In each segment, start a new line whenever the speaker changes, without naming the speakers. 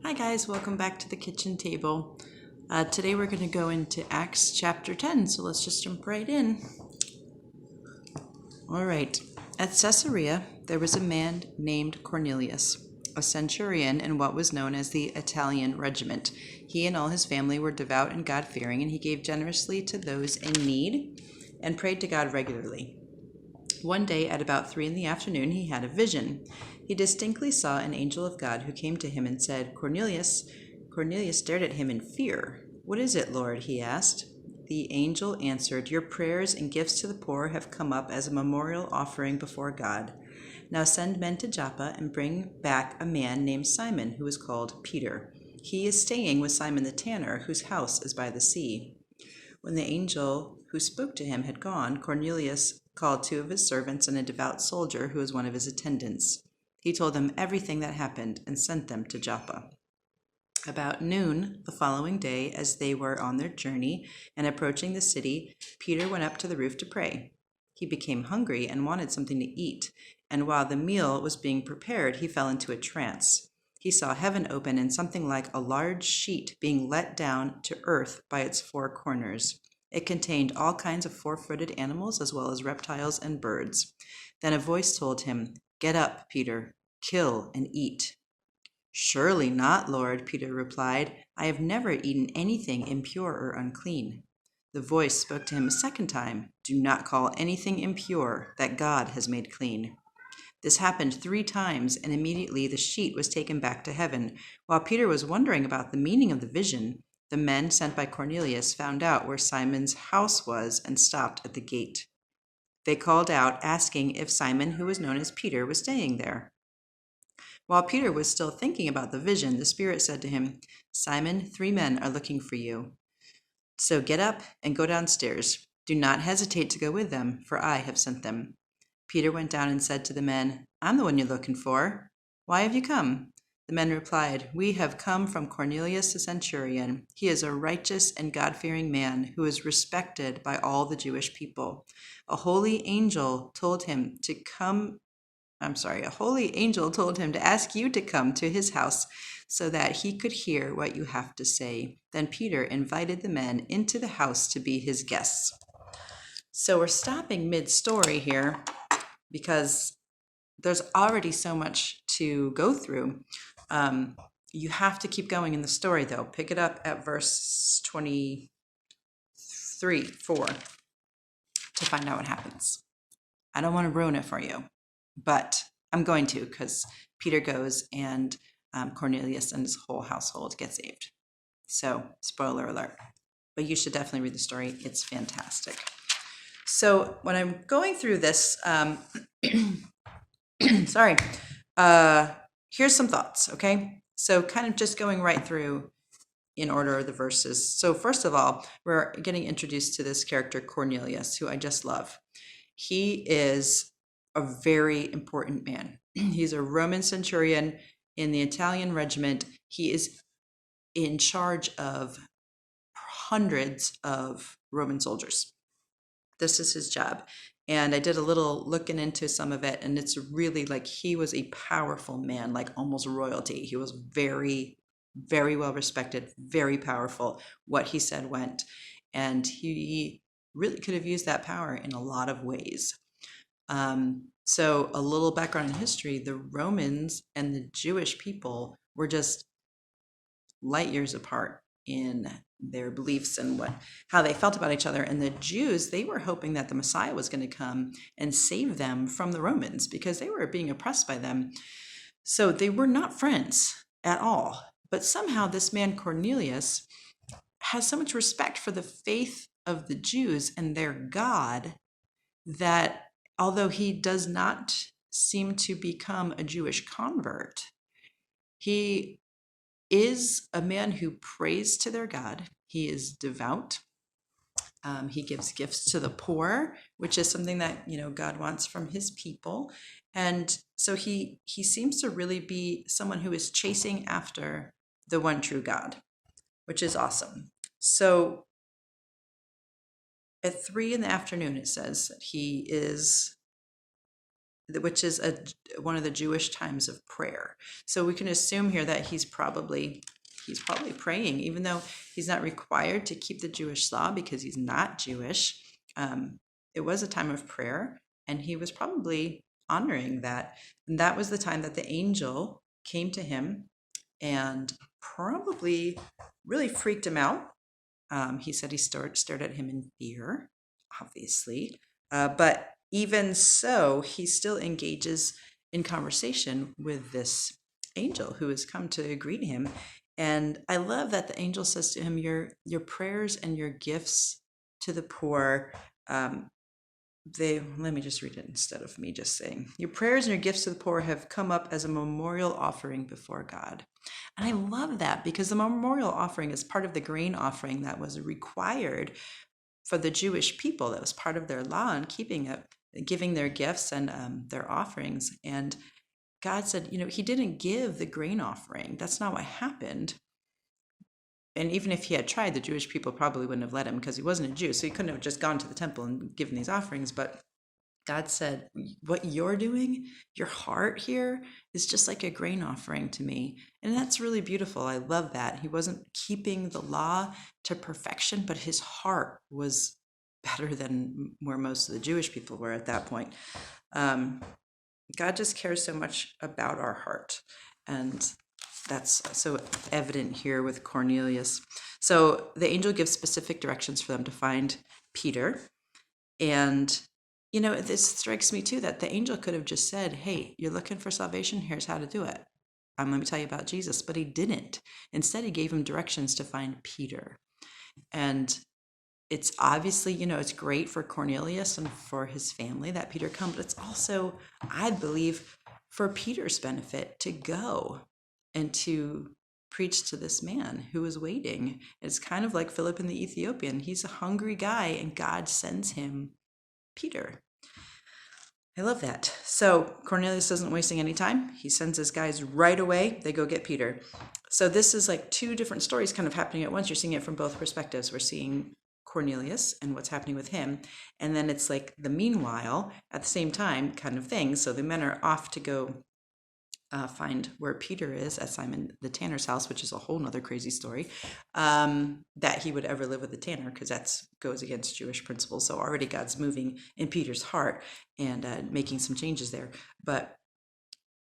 Hi guys, welcome back to the kitchen table. Today we're going to go into Acts chapter 10, so let's just jump right in. All right, at Caesarea there was a man named Cornelius, a centurion in what was known as the Italian regiment. He and all his family were devout and God-fearing, and he gave generously to those in need and prayed to God regularly. One day at about 3 p.m, he had a vision. He distinctly saw an angel of God who came to him and said, "Cornelius." Cornelius stared at him in fear. "What is it, Lord?" he asked. The angel answered, "Your prayers and gifts to the poor have come up as a memorial offering before God. Now send men to Joppa and bring back a man named Simon, who is called Peter. He is staying with Simon the tanner, whose house is by the sea." When the angel who spoke to him had gone, Cornelius called 2 of his servants and a devout soldier who was one of his attendants. He told them everything that happened and sent them to Joppa. About noon the following day, as they were on their journey and approaching the city, Peter went up to the roof to pray. He became hungry and wanted something to eat, and while the meal was being prepared, he fell into a trance. He saw heaven open and something like a large sheet being let down to earth by its 4 corners. It contained all kinds of 4-footed animals as well as reptiles and birds. Then a voice told him, "Get up, Peter, kill and eat." "Surely not, Lord," Peter replied. "I have never eaten anything impure or unclean." The voice spoke to him a second time, "Do not call anything impure that God has made clean." This happened 3 times, and immediately the sheet was taken back to heaven. While Peter was wondering about the meaning of the vision, the men sent by Cornelius found out where Simon's house was and stopped at the gate. They called out, asking if Simon, who was known as Peter, was staying there. While Peter was still thinking about the vision, the Spirit said to him, "Simon, 3 men are looking for you. So get up and go downstairs. Do not hesitate to go with them, for I have sent them." Peter went down and said to the men, "I'm the one you're looking for. Why have you come?" The men replied, "We have come from Cornelius the centurion. He is a righteous and God-fearing man who is respected by all the Jewish people. A holy angel told him to ask you to come to his house so that he could hear what you have to say." Then Peter invited the men into the house to be his guests. So we're stopping mid-story here because there's already so much to go through. You have to keep going in the story, though. Pick it up at verse 23, 4 to find out what happens. I don't want to ruin it for you, but I'm going to, because Peter goes and Cornelius and his whole household get saved. So, spoiler alert. But you should definitely read the story. It's fantastic. So when I'm going through this, here's some thoughts, okay? So kind of just going right through in order of the verses. So first of all, we're getting introduced to this character Cornelius, who I just love. He is a very important man. He's a Roman centurion in the Italian regiment. He is in charge of hundreds of Roman soldiers. This is his job. And I did a little looking into some of it, and it's really like he was a powerful man, like almost royalty. He was very, very well respected, very powerful. What he said went. And he really could have used that power in a lot of ways. So a little background in history, the Romans and the Jewish people were just light years apart in their beliefs and how they felt about each other. And the Jews, they were hoping that the Messiah was going to come and save them from the Romans because they were being oppressed by them. So they were not friends at all. But somehow this man Cornelius has so much respect for the faith of the Jews and their God that although he does not seem to become a Jewish convert, he is a man who prays to their God. He is devout. He gives gifts to the poor, which is something that God wants from his people. And so he seems to really be someone who is chasing after the one true God, which is awesome. So at 3 p.m, it says that he is which is one of the Jewish times of prayer. So we can assume here that he's probably praying, even though he's not required to keep the Jewish law because he's not Jewish. It was a time of prayer, and he was probably honoring that. And that was the time that the angel came to him and probably really freaked him out. He said he stared at him in fear, obviously. But even so, he still engages in conversation with this angel who has come to greet him. And I love that the angel says to him, your prayers and your gifts to the poor, let me just read it instead of me just saying, your prayers and your gifts to the poor have come up as a memorial offering before God. And I love that because the memorial offering is part of the grain offering that was required for the Jewish people. That was part of their law and keeping it, giving their gifts and their offerings. And God said, he didn't give the grain offering. That's not what happened. And even if he had tried, the Jewish people probably wouldn't have let him because he wasn't a Jew. So he couldn't have just gone to the temple and given these offerings. But God said, what you're doing, your heart here is just like a grain offering to me. And that's really beautiful. I love that. He wasn't keeping the law to perfection, but his heart was better than where most of the Jewish people were at that point. God just cares so much about our heart. And that's so evident here with Cornelius. So the angel gives specific directions for them to find Peter. And, this strikes me too, that the angel could have just said, hey, you're looking for salvation? Here's how to do it. Let me tell you about Jesus. But he didn't. Instead, he gave him directions to find Peter. And it's obviously, it's great for Cornelius and for his family that Peter come, but it's also, I believe, for Peter's benefit to go and to preach to this man who is waiting. It's kind of like Philip and the Ethiopian. He's a hungry guy, and God sends him Peter. I love that. So Cornelius isn't wasting any time. He sends his guys right away. They go get Peter. So this is like two different stories kind of happening at once. You're seeing it from both perspectives. We're seeing Cornelius and what's happening with him. And then it's like the meanwhile at the same time kind of thing. So the men are off to go find where Peter is at Simon the tanner's house, which is a whole nother crazy story, that he would ever live with a tanner, because that goes against Jewish principles. So already God's moving in Peter's heart and making some changes there. But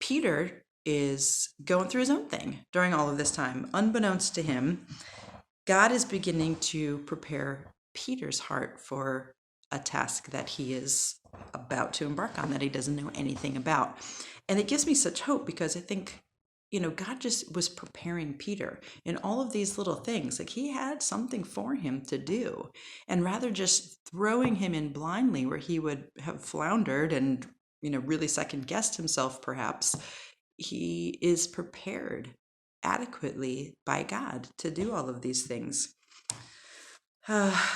Peter is going through his own thing during all of this time. Unbeknownst to him, God is beginning to prepare Peter's heart for a task that he is about to embark on that he doesn't know anything about. And it gives me such hope, because I think, God just was preparing Peter in all of these little things. Like, he had something for him to do. And rather just throwing him in blindly where he would have floundered and, really second guessed himself, perhaps, he is prepared adequately by God to do all of these things.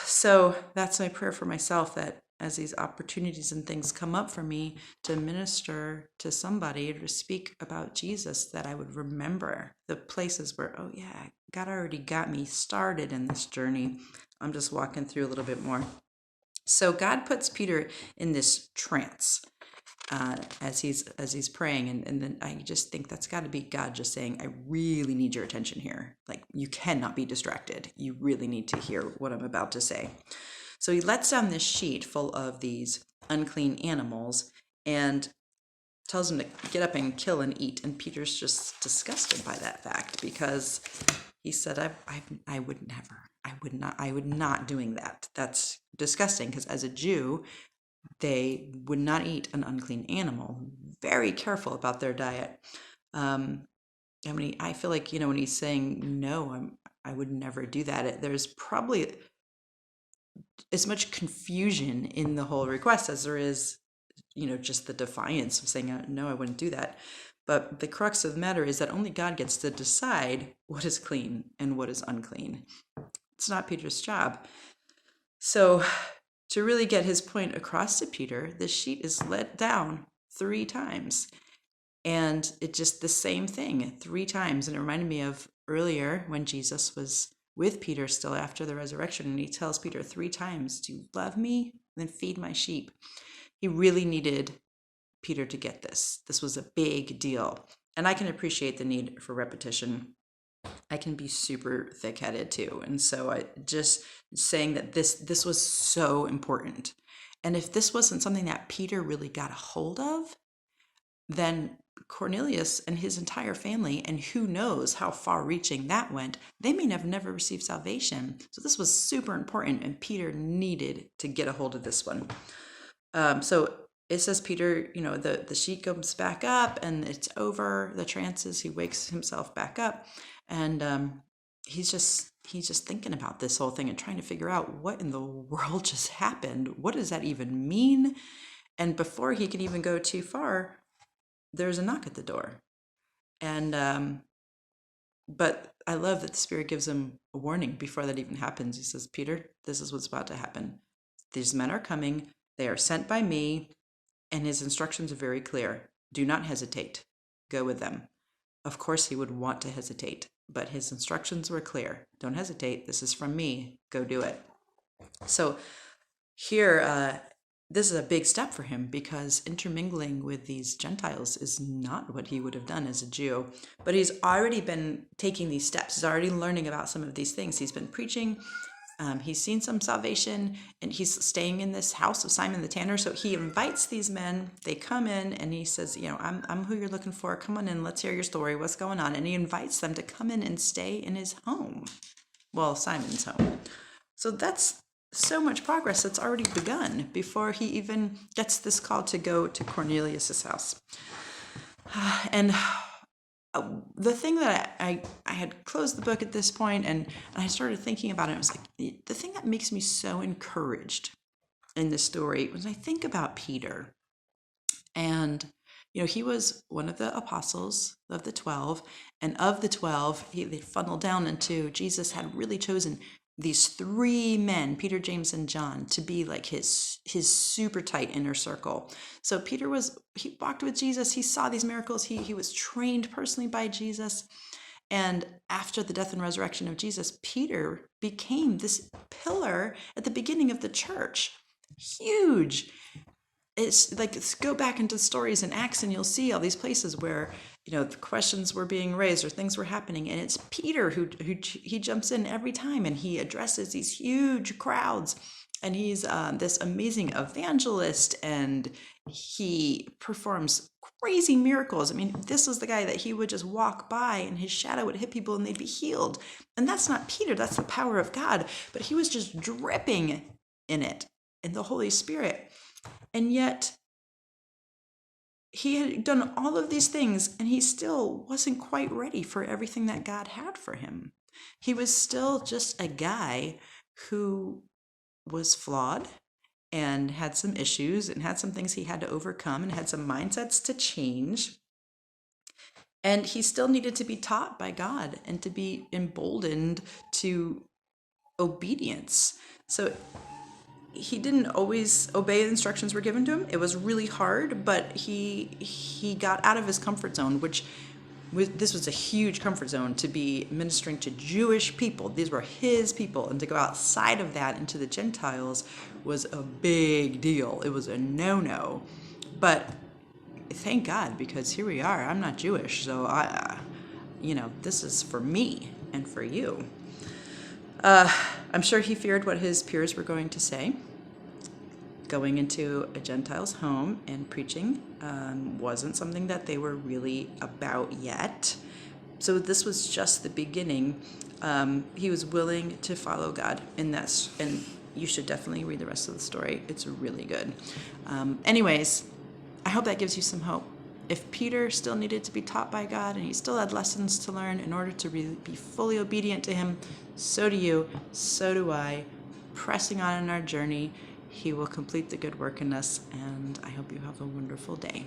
So that's my prayer for myself, that as these opportunities and things come up for me to minister to somebody or to speak about Jesus, that I would remember the places where, oh yeah, God already got me started in this journey. I'm just walking through a little bit more. So God puts Peter in this trance as he's praying, and then I just think that's got to be God just saying, I really need your attention here. Like, you cannot be distracted. You really need to hear what I'm about to say. So he lets down this sheet full of these unclean animals and tells him to get up and kill and eat. And Peter's just disgusted by that fact, because he said, I would not doing that. That's disgusting, because as a Jew, they would not eat an unclean animal. Very careful about their diet. I feel like, when he's saying, no, I would never do that, there's probably as much confusion in the whole request as there is, just the defiance of saying, no, I wouldn't do that. But the crux of the matter is that only God gets to decide what is clean and what is unclean. It's not Peter's job. So to really get his point across to Peter, the sheet is let down 3 times. And it just the same thing 3 times. And it reminded me of earlier when Jesus was with Peter still after the resurrection, and he tells Peter 3 times to love me and feed my sheep. He really needed Peter to get this. This was a big deal. And I can appreciate the need for repetition. I can be super thick-headed too. And so I just saying that this was so important. And if this wasn't something that Peter really got a hold of, then Cornelius and his entire family, and who knows how far reaching that went, they may have never received salvation. So this was super important, and Peter needed to get a hold of this one. So it says Peter, the sheet comes back up and it's over the trances. He wakes himself back up, and he's just thinking about this whole thing and trying to figure out what in the world just happened. What does that even mean? And before he can even go too far, there's a knock at the door. And but I love that the Spirit gives him a warning before that even happens. He says, Peter, this is what's about to happen. These men are coming. They are sent by me. And his instructions are very clear. Do not hesitate. Go with them. Of course, he would want to hesitate, but his instructions were clear. Don't hesitate. This is from me. Go do it. So here, this is a big step for him, because intermingling with these Gentiles is not what he would have done as a Jew. But he's already been taking these steps. He's already learning about some of these things. He's been preaching. He's seen some salvation, and he's staying in this house of Simon the Tanner. So he invites these men. They come in, and he says, I'm who you're looking for. Come on in. Let's hear your story. What's going on? And he invites them to come in and stay in his home. Well, Simon's home. So that's so much progress that's already begun before he even gets this call to go to Cornelius's house. And the thing that I had closed the book at this point, and I started thinking about it. I was like, the thing that makes me so encouraged in this story was I think about Peter. And, he was one of the apostles of the 12. And of the 12, they funneled down into Jesus had really chosen these 3 men, Peter, James, and John, to be like his super tight inner circle. So Peter he walked with Jesus. He saw these miracles. He was trained personally by Jesus. And after the death and resurrection of Jesus, Peter became this pillar at the beginning of the church. Huge. It's like, go back into stories in Acts and you'll see all these places where, the questions were being raised or things were happening. And it's Peter who he jumps in every time, and he addresses these huge crowds. And he's this amazing evangelist, and he performs crazy miracles. I mean, this is the guy that he would just walk by and his shadow would hit people and they'd be healed. And that's not Peter, that's the power of God. But he was just dripping in it, in the Holy Spirit. And yet, he had done all of these things, and he still wasn't quite ready for everything that God had for him. He was still just a guy who was flawed and had some issues and had some things he had to overcome and had some mindsets to change. And he still needed to be taught by God and to be emboldened to obedience. So he didn't always obey the instructions were given to him. It was really hard, but he got out of his comfort zone, this was a huge comfort zone, to be ministering to Jewish people. These were his people, and to go outside of that into the Gentiles was a big deal. It was a no-no. But thank God, because here we are. I'm not Jewish, so this is for me and for you. I'm sure he feared what his peers were going to say. Going into a Gentile's home and preaching wasn't something that they were really about yet. So this was just the beginning. He was willing to follow God in that, and you should definitely read the rest of the story. It's really good. Anyways, I hope that gives you some hope. If Peter still needed to be taught by God and he still had lessons to learn in order to really be fully obedient to him, so do you, so do I. Pressing on in our journey, he will complete the good work in us, and I hope you have a wonderful day.